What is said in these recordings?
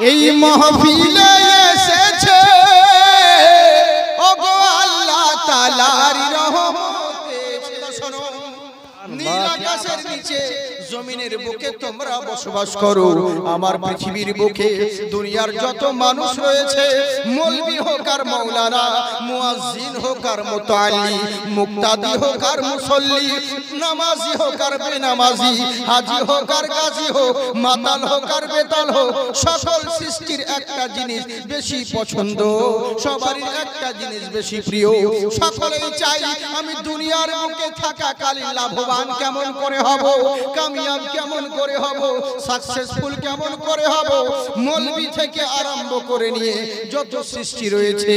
এই মাহফিলে এসেছে ওগো আল্লাহ তাআলার রহমতে। শোনো, নীল আকাশের নিচে জমিনের বুকে তোমরা বসবাস করো, আমার পৃথিবীর বুকে দুনিয়ার যত মানুষ রয়েছে, মৌলবি হোক আর মাওলানা, মুয়াজ্জিন হোক আর মুতাআল্লি, মুক্তাদি হোক আর মুসল্লি, নামাজি হোক আর বেনামাজি, হাজি হোক আর গাজী হোক, মাতাল হোক আর বেতাল হোক, সকল সৃষ্টির একটা জিনিস বেশি পছন্দ, সবারই একটা জিনিস বেশি প্রিয়। সকলেই চাই আমি দুনিয়ার বুকে থাকাকালীন লাভবান কেমন করে হব, কামিয়াব কেমন করে হব, সাকসেসফুল কেমন করে হব। মৌলবি থেকে আরম্ভ করে নিয়ে যত সৃষ্টি রয়েছে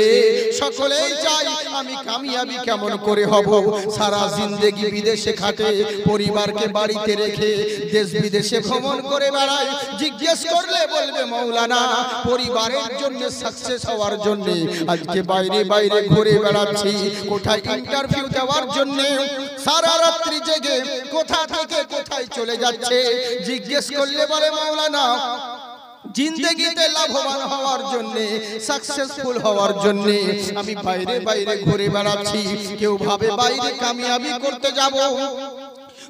সকলেই চাই আমি কামিয়াবি কেমন করে হব। সারা জিন্দেগি বিদেশে খাটে, পরিবারকে বাড়িতে রেখে দেশ বিদেশে ভ্রমণ করে বেড়ায়। জিজ্ঞেস করলে বলবে মাওলানা পরিবারের জন্য সাকসেস হওয়ার জন্য আজকে বাইরে বাইরে ঘুরে বেড়াচ্ছি, কোথায় ইন্টারভিউ দেওয়ার জন্য সারা রাত্রি জেগে কোথা থেকে কোথায় চলে যাচ্ছে। জিজ্ঞেস করলে বলে মাওলানা জিন্দেগিতে লাভবান হওয়ার জন্য, সাকসেসফুল হওয়ার জন্য আমি বাইরে বাইরে ঘুরে বেড়াচ্ছি। কেউ ভাবে বাইরে কামিয়াবি করতে যাব,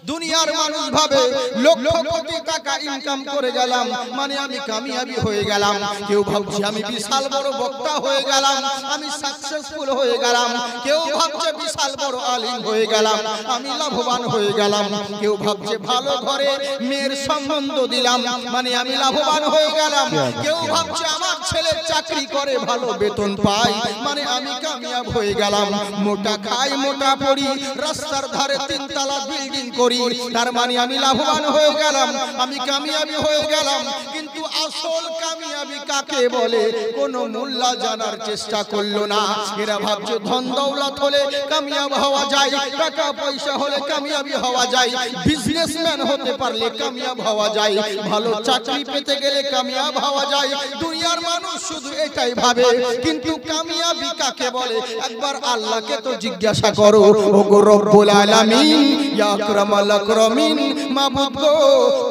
দুনিয়ার মানুষ ভাবে লক্ষ কোটি টাকা ইনকাম করে গেলাম মানে আমি কামিয়াবি হয়ে গেলাম। কেউ ভাবছে আমি বিশাল বড় বক্তা হয়ে গেলাম, আমি সাকসেসফুল হয়ে গেলাম। কেউ ভাবছে বিশাল বড় আলিম হয়ে গেলাম, আমি লাভবান হয়ে গেলাম। কেউ ভাবছে ভালো ঘরে মেয়ের সম্বন্ধ দিলাম মানে আমি লাভবান হয়ে গেলাম। কেউ ভাবছে আমার ছেলে চাকরি করে ভালো বেতন পায় মানে আমি কামিয়াব হয়ে গেলাম। মোটা খাই মোটা পড়ি, রাস্তার ধারে তিনতলা বিল্ডিং করি, তার মানে আমি লাভবান হয়ে গেলাম, আমি কামিয়াবি হয়ে গেলাম। কিন্তু আসল কামিয়াবি কাকে বলে কোন মোল্লা জানার চেষ্টা করলো না। এরা ভাবছে ধন দৌলত হলে কামিয়াব হওয়া যায়, টাকা পয়সা হলে কামিয়াবি হওয়া যায়, বিজনেসম্যান হতে পারলে কামিয়াব হওয়া যায়, ভালো চাকরি পেতে গেলে কামিয়াব হওয়া যায়। দুনিয়ার মানুষ শুধু এটাই ভাবে, কিন্তু কামিয়াবি কাকে বলে একবার আল্লাহকে তো জিজ্ঞাসা করো। ওগো রব্বুল আলামিন, ইয়া আকরামাল আকরামিন, মাবুদ গো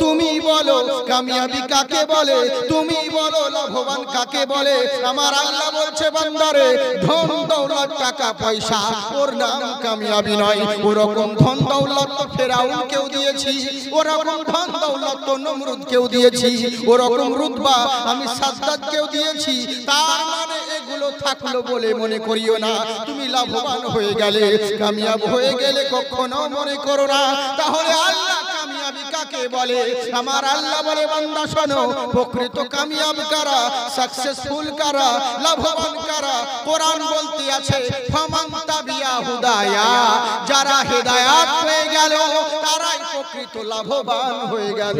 তুমি বলো কামিয়াবি কাকে বলে, তুমি বলো লাভবান কাকে বলে। আমার আল্লাহ বলছে বান্দারে ধন দৌলত টাকা পয়সা ওর নাম কামিয়াবি নয়। ওরকম ধন দৌলত তো ফেরাউনকেও দিয়েছি, ওরকম ধন দৌলত তো নমরুদকেও দিয়েছি, ওরকম রুতবা আমি সাদ্দাতকেও দিয়েছি। তার মানে এগুলো থাকলো বলে মনে করিও না তুমি লাভবান হয়ে গেলে, কামিয়াব হয়ে গেলে কখনো মনে করো না। তাহলে আল্লাহ কামিয়াবি কাকে বলে? আমার আল্লাহ বলে বান্দা শোনো, প্রকৃত কামিয়াব কারা, সাকসেসফুল কারা, লাভবান কারা? কোরআন বলতে আছে ফামান তাবিয়া হুদায়া, যারা হেদায়েত পেয়ে গেল তারাই প্রকৃত লাভবান হয়ে গেল।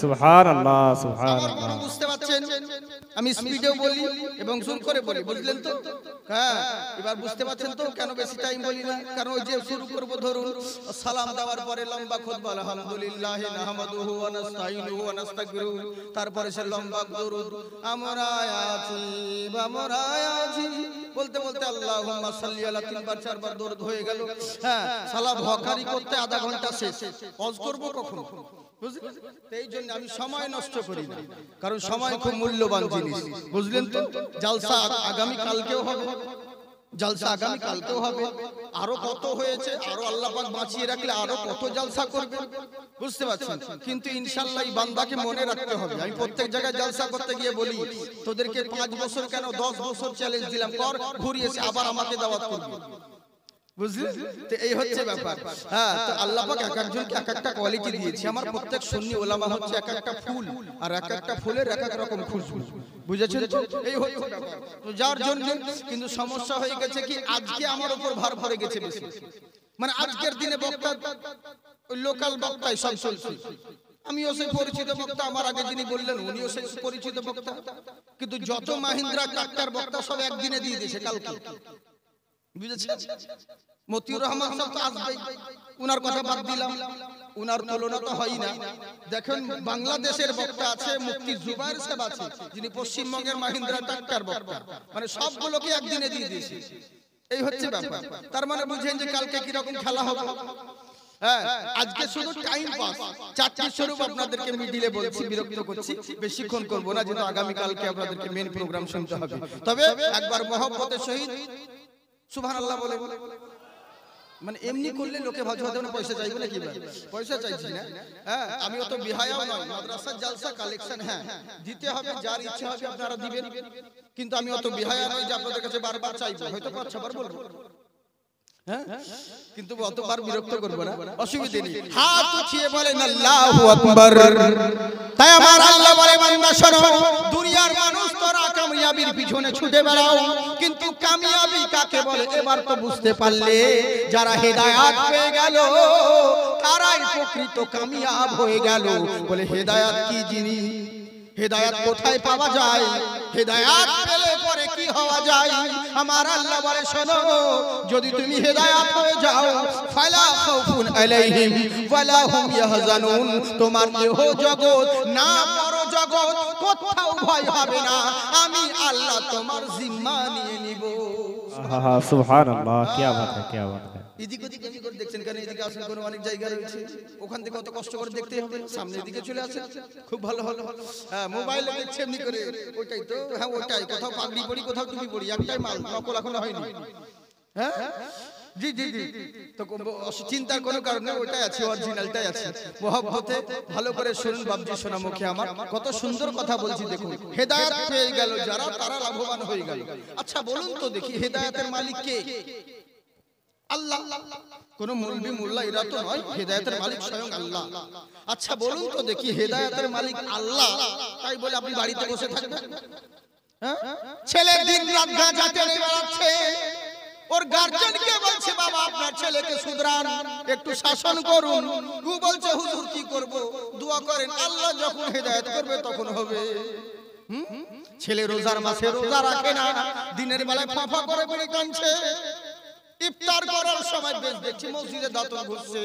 সুবহানাল্লাহ সুবহানাল্লাহ। বুঝতে পারছেন? আমি স্পিডেও বলি এবং জুম করে বলি, বুঝলেন তো? হ্যাঁ, এবার বুঝতে পারছেন তো কেন বেশি টাইম বলি না? কারণ ওই যে শুরু করব ধরুন সালাম দেওয়ার পরে লম্বা খুতবা আলহামদুলিল্লাহ নাহমাদুহু ওয়া নাস্তাইনুহু ওয়া নাস্তাগফিরুহু, তারপরে সে লম্বা দরুদ আমরা আছি বলতে বলতে আল্লাহুম্মা সাল্লি আলা তিনবার চারবার দরুদ হয়ে গেল। হ্যাঁ, সালাম হকারি করতে আধা ঘন্টা শেষ, ওয়াজ করব কখন? এই জন্য আমি সময় নষ্ট করি না, কারণ সময় খুব মূল্যবান জিনিস, বুঝলেন তো? জলসা আগামী কালকেও হবে, জলসা আগামী কালকেও হবে, আরো কত হয়েছে, আরো আল্লাহ পাক বাঁচিয়ে রাখলে আরো কত জলসা করবে, বুঝতে পারছেন? কিন্তু ইনশাআল্লাহ এই বান্দাকে মনে রাখতে হবে। আমি প্রত্যেক জায়গায় জলসা করতে গিয়ে বলি তোদেরকে 5 বছর কেন 10 বছর চ্যালেঞ্জ দিলাম, কর, ঘুরিয়েছে আবার আমাকে দাওয়াত করবি, বুঝলি? তো এই হচ্ছে ব্যাপার। হ্যাঁ, তো আল্লাহ পাক এক একজনকে এক একটা কোয়ালিটি দিয়েছে। আমার প্রত্যেক সুন্নি ওলামা হচ্ছে এক একটা ফুল, আর এক একটা ফুলের এক এক রকম খুশবু, বুঝেছেন তো? এই হচ্ছে ব্যাপার। তো যার জন্য কিন্তু সমস্যা হয়ে গেছে কি আজকে আমার উপর ভার ভরে গেছে বেশি, মানে আজকের দিনে বক্তা ওই লোকাল বক্তাই সব চলছে। আমিও সেই পরিচিত বক্তা, আমার আগে যিনি বললেন উনিও সেই পরিচিত বক্তা, কিন্তু যত মাহিন্দ্রা ট্রাক্টর বক্তা সব একদিনে দিয়ে দিয়েছে কালকে, বুঝেছেন? মতিউর রহমান সাহেব তো আসবেই, উনার কথা বাদ দিলাম, উনার তুলনা তো হয় না। দেখেন বাংলাদেশের বক্তা আছে মুফতি জুবায়ের সাহেব আছে, যিনি পশ্চিমবঙ্গের মাহিন্দ্রা ট্রাক্টর বক্তা, মানে সবগুলোকে একদিনে দিয়ে দিয়েছে। এই হচ্ছে ব্যাপার। তার মানে বুঝেন যে কালকে কি রকম খেলা হবে। হ্যাঁ আজকে শুধু টাইম পাস চারটি স্বরূপ আপনাদেরকে মিডিলে বলছি, বিরক্ত করছি, বেশিক্ষণ করব না, যেহেতু আগামী কালকে আপনাদেরকে মেন প্রোগ্রাম শুনতে হবে। তবে একবার মহব্বতের সহিত সুবহানাল্লাহ বলে, মানে এমনি করলে লোকে ভাবছে হয়তো পয়সা চাইবে না, কি ভাই পয়সা চাইছি না, হ্যাঁ আমি অত বিহায়াও নয়, মাদ্রাসার জালসা কালেকশন হ্যাঁ দিতে হবে, যার ইচ্ছা হবে আপনারা দিবেন, কিন্তু আমি অত বিহায়া নয় যে আপনাদের কাছে বারবার চাইবো, হয়তো 5-6 বার বলবো, হ্যাঁ কিন্তু অতবার বিরক্ত করব না, অসুবিধা নেই। হাত উঠিয়ে বলেন আল্লাহু আকবার। তাই আমার আল্লাহ বলে বান্দা শোনো, দুনিয়ার মানুষ তোরা কামিয়াবির পিছনে ছুটে বেড়াও, কিন্তু কামিয়াবি কাকে বলে এবার তো বুঝতে পারলে, যারা হেদায়েত পেয়ে গেল তারাই প্রকৃত কামিয়াব হয়ে গেল। বলে হেদায়েত কি জিনিস, হেদায়েত কোথায় পাওয়া যায়, হেদায়েত পেলে পরে কি হওয়া যায়? আমার আল্লাহ বলে শোনো, যদি তুমি হেদায়েত হয়ে যাও ফালা খাউফুন আলাইহিম ওয়ালা হুম ইয়াহজানুন, তোমার ইহ জগৎ না পর জগৎ কোথাও ভয় হবে না, আমি আল্লাহ তোমার জিম্মা নিয়ে নিব। সুবহানাল্লাহ, কি বাত है, কি বাত है। এদিকে ওদিকে কি করে দেখছেন কেন? এদিকে আসলে কোনো অনেক জায়গা রয়েছে, ওখান থেকে অত কষ্ট করে দেখতে হবে, সামনের দিকে চলে আসে, খুব ভালো হলো। হ্যাঁ মোবাইলে দেখছে এমনি করে, ওইটাই তো, হ্যাঁ ওইটাই, কোথাও পাগড়ি পরি কোথাও টুপি পরি, একটাই মাল, নকল এখনো হয়নি। হ্যাঁ জি জি জি, তো চিন্তার কোনো কারণ নেই, ওইটাই আছে, অরিজিনালটাই আছে। মহব্বতে ভালো করে শুনুন বাবজি, শোনা মুখে আমার, কত সুন্দর কথা বলছি দেখুন। হেদায়েত পেয়ে গেল যারা, তারা লাভবান হয়ে গেল। আচ্ছা বলুন তো দেখি, হেদায়েতের মালিক কে? আল্লাহ। কোন মৌলবি মোল্লা এরা তো নয়, হেদায়েতের মালিক স্বয়ং আল্লাহ। আচ্ছা বলুন তো দেখি, হেদায়েতের মালিক আল্লাহ, তাই বলে আপনি বাড়িতে বসে থাকবেন? হ্যাঁ ছেলে দিন রাত গাঁজা টেনে বেড়াচ্ছে, ওর গার্জিয়ানকে বলছে বাবা আপনার ছেলেকে শুধরান, একটু শাসন করুন, ও বলছে হুজুর কি করব, দোয়া করেন, আল্লাহ যখন হেদায়েত করবে তখন হবে। ছেলে রোজার মাসে রোজা রাখে না, দিনের বেলায় ফাঁফা করে বেড়ে কাঁদছে, ইফতার করার সময় বেশ দেখছি মসজিদে দাঁতন ঘুরছে।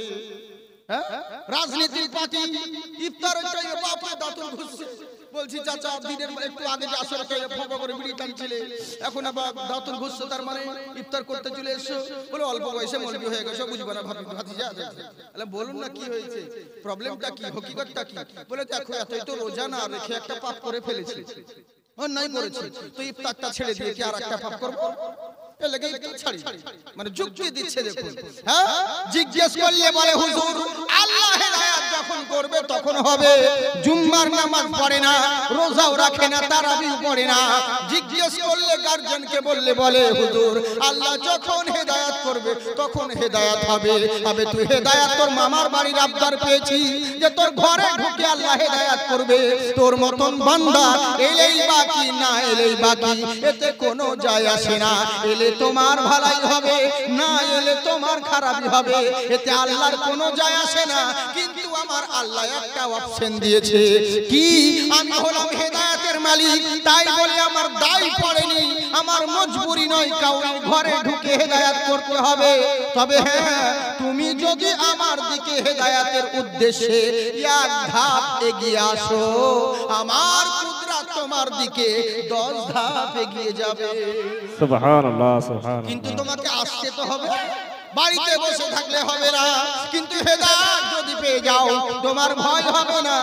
হ্যাঁ রাজনীতির পার্টি ইফতারের টাইমে বাপে দাঁতন ঘুরছে, বলছি চাচা দিনের একটু আগে যে আসরে ফাঁপা করে বিড়ি টানছিলে, এখন আবার দাঁতন ঘুরছে, তার মানে ইফতার করতে চলে এসছো? বলে অল্প বয়সে মৌলবি হয়ে গেছো, বুঝবো না ভাতিজা। তাহলে বলুন না কি হয়েছে, প্রবলেমটা কি, হকিকতটা কি? বলে দেখো এতই তো রোজা না রেখে একটা পাপ করে ফেলেছি, অন্যায় করেছি, তো ইফতারটা ছেড়ে দিয়ে কি আর একটা পাপ করবো? মানে যুক্তি দিচ্ছে দেখুন। হ্যাঁ জিজ্ঞেস করলে বলে হুজুর আল্লাহ হেদায়েত যখন করবে তখন হবে, জুম্মার নামাজ পড়ে না, রোজাও রাখে না, তারাবিও পড়ে না। জিজ্ঞেস করলে গার্জিয়ানকে বললে বলে হুজুর আল্লাহ যখন হেদায়েত করবে তখন হেদায়েত হবে। হবে তুই হেদায়েত তোর মামার বাড়ির আবদার পেয়েছি যে তোর ঘরে ঢুকে আল্লাহ হেদায়েত করবে, তোর মতন বান্দা এলেই বাকি, না এলেই বাকি, এতে কোনো যায় আসে না। এলে তোমার ভালাই হবে, না এলে তোমার খারাপই হবে, এতে আল্লাহর কোনো যায় আসে না। কিন্তু আমার আল্লাহ একটা অপশন দিয়েছে, কি? আমি হলাম হেদায়েতের মালিক, তাই বলে আমার দায় পড়েনি, আমার মজবুরি নয় কাউকে ঘরে ঢুকে হেদায়েত করতে হবে। তবে হ্যাঁ তুমি যদি আমার দিকে হেদায়েতের উদ্দেশ্যে এক ধাপ এগিয়ে আসো, আমার কুদরত তোমার দিকে 10 ধাপ এগিয়ে যাবে। সুবহানাল্লাহ, সুবহানাল্লাহ। কিন্তু তোমাকে আসতে তো হবে, বাড়িতে বসে থাকলে হবে না। কিন্তু হেদায়েত যদি পেয়ে যাও তোমার ভয় হবে না,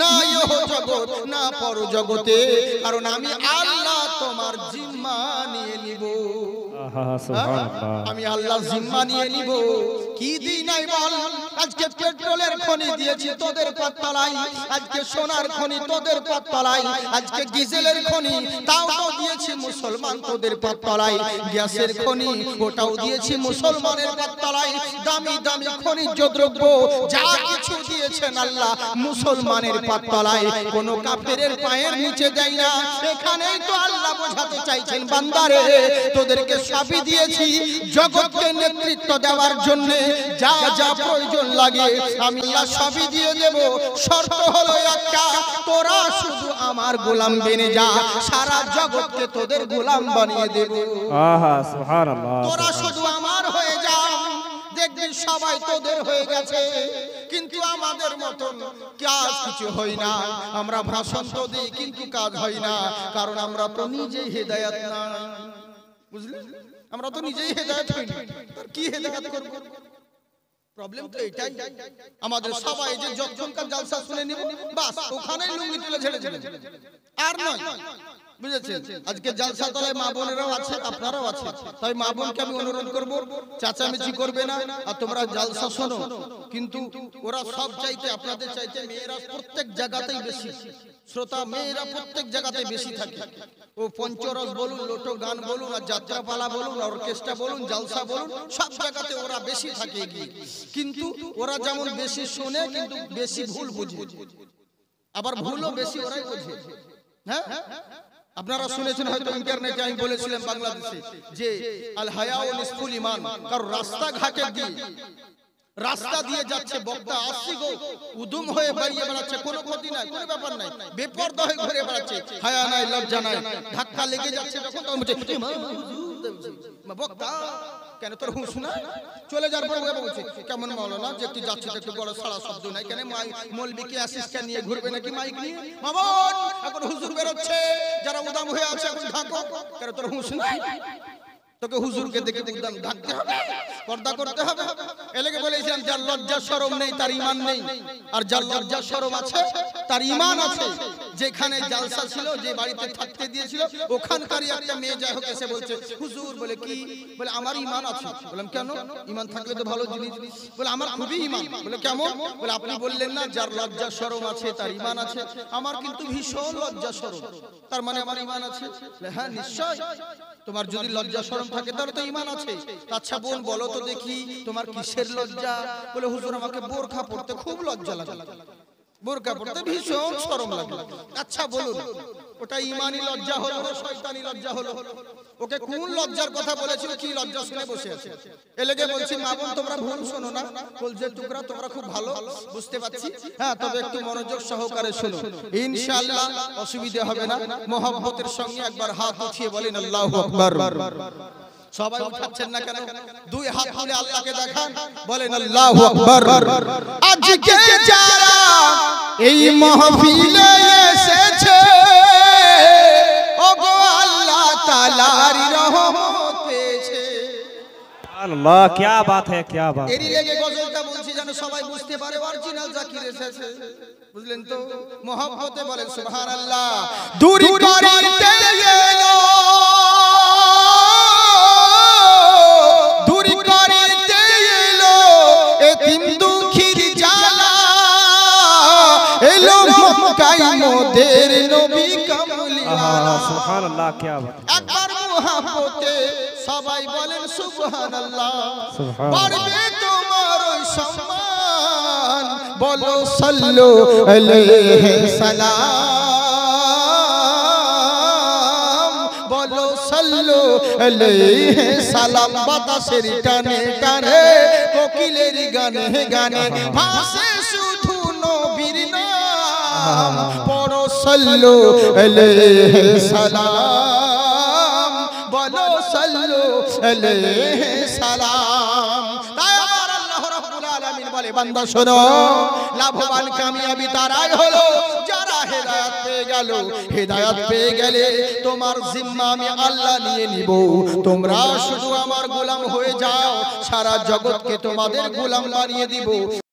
না ইহ জগৎ না পর জগতে, কারণ আমি আল্লাহ তোমার জিম্মা নিয়ে নিব। আমি আল্লাহ জিম্মা নিয়ে নিব। কি দিই নাই বল, আজকে পেট্রোলের খনি দিয়েছি তোদের পাততলায়, আজকে সোনার খনি তোদের পাততলায়, আজকে ডিজেলের খনি তাও তো দিয়েছি মুসলমান তোদের পাততলায়, গ্যাসের খনি ওটাও দিয়েছি মুসলমানের পাততলায়, দামি দামি খনিজ দ্রব্য যা কিছু দিয়েছেন আল্লাহ মুসলমানের পাততলায়, কোন কাফেরের পায়ের নিচে দেয় না। এখানেই তো আল্লাহ বোঝাতে চাইছেন বান্দারে তোদেরকে সবই দিয়েছি জগৎকে নেতৃত্ব দেওয়ার জন্য, যা যা প্রয়োজন লাগে আমি আল্লাহ সবই দিয়ে দেব। শর্ত হলো একটা, তোরা শুধু আমার গোলাম বেনে যা, সারা জগৎকে তোদের গোলাম বানিয়ে দেব। আহা সুবহানাল্লাহ, তোরা শুধু আমার হয়ে যা, দেখবি সবাই তোদের হয়ে গেছে। কিন্তু আমাদের মতন কাজ কিছু হয় না, আমরা ভাষণ তো দিই কিন্তু কাজ হয় না, কারণ আমরা তো নিজেই হেদায়েত না। বুঝলি, আমরা তো নিজেই হেদায়েত হই না, তার কি হেদায়েত করব? প্রবলেম তো এটাই, আমাদের সবাই যে যতক্ষণকার জলসা শুনে নিব বাস ওখানেই লুঙ্গি তুলে ঝেড়ে ঝেড়ে আর নয়, বুঝেছেন? আজকে জলসা তলায় মা বোনেরাও আছে, আপনারাও আছে, তাই মা বোনকে আমি অনুরোধ করব চাচামেচি করবে না, আর তোমরা জলসা শোনো। কিন্তু ওরা সব চাইতে আপনাদের চাইতে মেয়েরা প্রত্যেক জায়গাতেই বেশি শ্রোতা, মেয়েরা প্রত্যেক জায়গাতেই বেশি থাকে। ও পঞ্চরস বলুন, লোটো গান বলুন, আর যাত্রাপালা বলুন, অর্কেস্ট্রা বলুন, জলসা বলুন, সব জায়গাতে ওরা বেশি থাকে এগিয়ে। কিন্তু ওরা যেমন বেশি শোনে কিন্তু বেশি ভুল বুঝে, আবার ভুলও বেশি ওরাই বোঝে। হ্যাঁ, আপনারা শুনেছেন হয়তো ইন্টারনেটে আমি বলেছিলাম বাংলাদেশে যে আল হায়াউ নিসফুল ঈমান, কারণ রাস্তা দিয়ে যাচ্ছে বক্তা আসছি গো উদুম হয়ে বেরিয়ে বেড়াচ্ছে, কোনো ক্ষতি নাই, কোনো ব্যাপার নাই, বেপরদা হয়ে ঘুরে বেড়াচ্ছে, হায়া নাই, লজ্জা নাই, ধাক্কা লেগে যাচ্ছে যখন তখন বলছে বক্তা কেন তোর হুঁশ না, চলে যাওয়ার পর বলছে কেমন মাওলানা যে একটু যাচ্ছে একটু বড় সারা শব্দ নাই কেন, মৌলবি কি অ্যাসিস্ট্যান্ট নিয়ে ঘুরবে নাকি মাইক নিয়ে, মামন এখন হুজুর বেরোচ্ছে যারা উদাম হয়ে আছে এখন ঢাকো, কেন তোর হুঁশ নাই, তোকে হুজুরকে দেখে উদাম ঢাকতে হবে, পর্দা করতে হবে। এলাকে বলেছিলাম যার লজ্জা শরম নেই তার ঈমান নেই, আর যার লজ্জা শরম আছে তার ঈমান আছে। যেখানে জালসা ছিল, যে বাড়িতে থাকতে দিয়েছিল, ওখানকারই একটা মেয়ে যাই হোক এসে বলছে হুজুর, বলে কি, বলে আমার ঈমান আছে। বললাম কেন, ঈমান থাকলে তো ভালো জিনিস, বলে আমার খুবই ঈমান। বলে কেমন, বলে আপনি বললেন না যার লজ্জা শরম আছে তার ঈমান আছে, আমার কিন্তু ভীষণ লজ্জা শরম, তার মানে আমার ঈমান আছে। হ্যাঁ নিশ্চয়, তোমার যদি লজ্জা শরম থাকে তাহলে তো ঈমান আছে। আচ্ছা বোন বলো তো দেখি তোমার কিসের লজ্জা, বলে হুজুর আমাকে বোরখা পড়তে খুব লজ্জা লাগে, বোরকা পড়তে ভীষণ শরম লাগে। আচ্ছা বলুন ওটা ঈমানি লজ্জা হলো না শয়তানি লজ্জা হলো? ওকে কোন লজ্জার কথা বলেছিল, কি লজ্জা শুনে বসে আছে? এলাকে বলছি মা বোন তোমরা ভুল শোনো না, কলজের টুকরা তোমরা খুব ভালো বুঝতে পারছি, হ্যাঁ তবে একটু মনোযোগ সহকারে শোনো, ইনশাআল্লাহ অসুবিধা হবে না। মহব্বতের সঙ্গে একবার হাত উঠিয়ে বলেন আল্লাহু আকবার। সবাই উঠাচ্ছেন না কেন? দুই হাত তুলে আল্লাহকে দেখান, বলেন আল্লাহু আকবার। আজকে যারা এই মাহফিলে এসেছে ওগো আল্লাহ তাআলার রহমত পেয়েছে। আল্লাহ क्या बात है, क्या बात है। এরই লেগে গজলটা বলছি যেন সবাই বুঝতে পারে অরিজিনাল জাকির এসেছে, বুঝলেন তো? মহব্বতে বলেন সুবহানাল্লাহ। দূরি করিতে এলো, দূরি করিতে এলো এতিম দুঃখীর জ্বালা, এলো মক্কায় মোদের নবী কামলিওয়ালা। সুবহানাল্লাহ क्या बात है। একবার মহব্বতে সবাই বলেন সুবহানাল্লাহ। বাড়বে তোমার ওই সম্মান, বলো সাল্লু আলাইহি সালাম, বলো সাল্লু আলাইহি সালাম। বাতাসের টানে টানে কোকিলের গানে গানে ভাসে শুধু নবীর নাম, পড়ো সাল্লু আলাইহি সালাম, বলো সাল্লু আলাইহি সালাম। তাই আমার আল্লাহ রাব্বুল আলামিন বলে বান্দা শোনো, লাভবান কামিয়াবি তারাই হলো যারা হেদায়েত পেয়ে গেল। হেদায়েত পেয়ে গেলে তোমার জিম্মা আমি আল্লাহ নিয়ে নিব, তোমরা শুধু আমার গোলাম হয়ে যাও, সারা জগৎকে তোমাদের গোলাম বানিয়ে দিব।